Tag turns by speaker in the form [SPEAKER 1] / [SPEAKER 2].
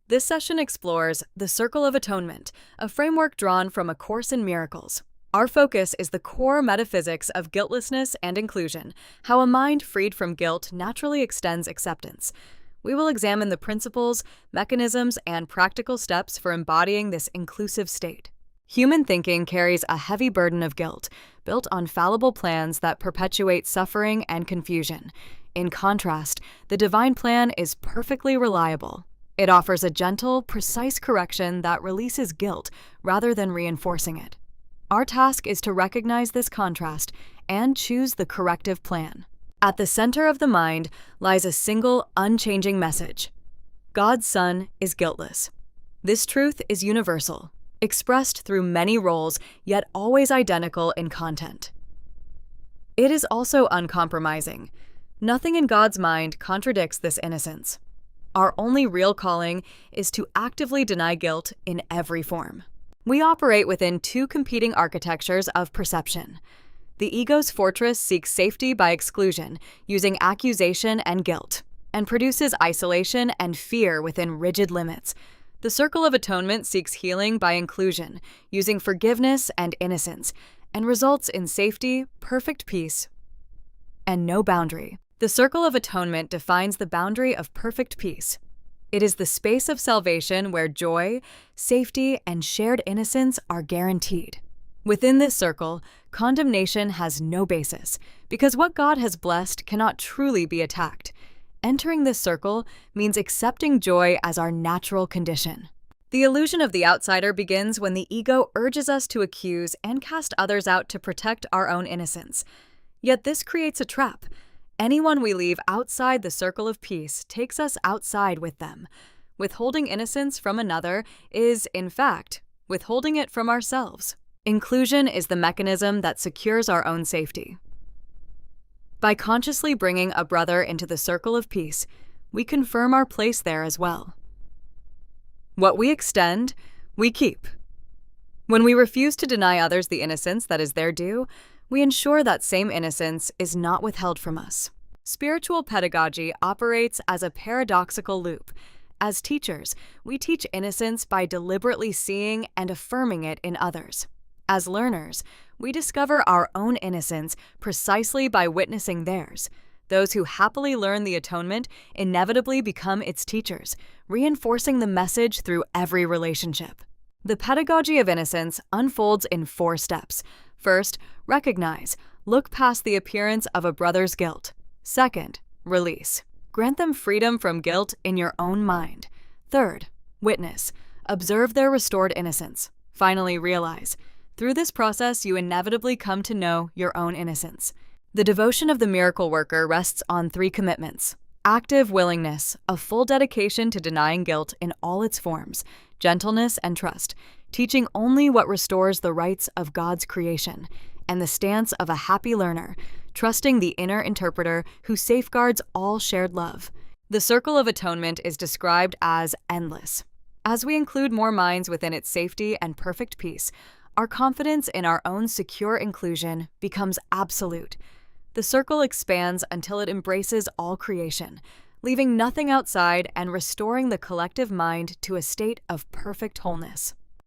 [SPEAKER 1] This session explores the Circle of Atonement, a framework drawn from A Course in Miracles. Our focus is the core metaphysics of guiltlessness and inclusion, how a mind freed from guilt naturally extends acceptance. We will examine the principles, mechanisms, and practical steps for embodying this inclusive state. Human thinking carries a heavy burden of guilt, built on fallible plans that perpetuate suffering and confusion. In contrast, the divine plan is perfectly reliable. It offers a gentle, precise correction that releases guilt rather than reinforcing it. Our task is to recognize this contrast and choose the corrective plan. At the center of the mind lies a single, unchanging message. God's Son is guiltless. This truth is universal, expressed through many roles, yet always identical in content. It is also uncompromising. Nothing in God's mind contradicts this innocence. Our only real calling is to actively deny guilt in every form. We operate within two competing architectures of perception. The ego's fortress seeks safety by exclusion, using accusation and guilt, and produces isolation and fear within rigid limits. The Circle of Atonement seeks healing by inclusion, using forgiveness and innocence, and results in safety, perfect peace, and no boundary. The Circle of Atonement defines the boundary of perfect peace. It is the space of salvation where joy, safety, and shared innocence are guaranteed. Within this circle, condemnation has no basis, because what God has blessed cannot truly be attacked. Entering this circle means accepting joy as our natural condition. The illusion of the outsider begins when the ego urges us to accuse and cast others out to protect our own innocence. Yet this creates a trap. Anyone we leave outside the circle of peace takes us outside with them. Withholding innocence from another is, in fact, withholding it from ourselves. Inclusion is the mechanism that secures our own safety. By consciously bringing a brother into the circle of peace, we confirm our place there as well. What we extend, we keep. When we refuse to deny others the innocence that is their due, we ensure that same innocence is not withheld from us. Spiritual pedagogy operates as a paradoxical loop. As teachers, we teach innocence by deliberately seeing and affirming it in others. As learners, we discover our own innocence precisely by witnessing theirs. Those who happily learn the atonement inevitably become its teachers, reinforcing the message through every relationship. The pedagogy of innocence unfolds in 4 steps. First, recognize. Look past the appearance of a brother's guilt. Second, release. Grant them freedom from guilt in your own mind. Third, witness. Observe their restored innocence. Finally, realize. Through this process, you inevitably come to know your own innocence. The devotion of the miracle worker rests on 3 commitments. Active willingness, a full dedication to denying guilt in all its forms, gentleness and trust, teaching only what restores the rights of God's creation, and the stance of a happy learner, trusting the inner interpreter who safeguards all shared love. The Circle of Atonement is described as endless. As we include more minds within its safety and perfect peace, our confidence in our own secure inclusion becomes absolute. The circle expands until it embraces all creation, leaving nothing outside and restoring the collective mind to a state of perfect wholeness.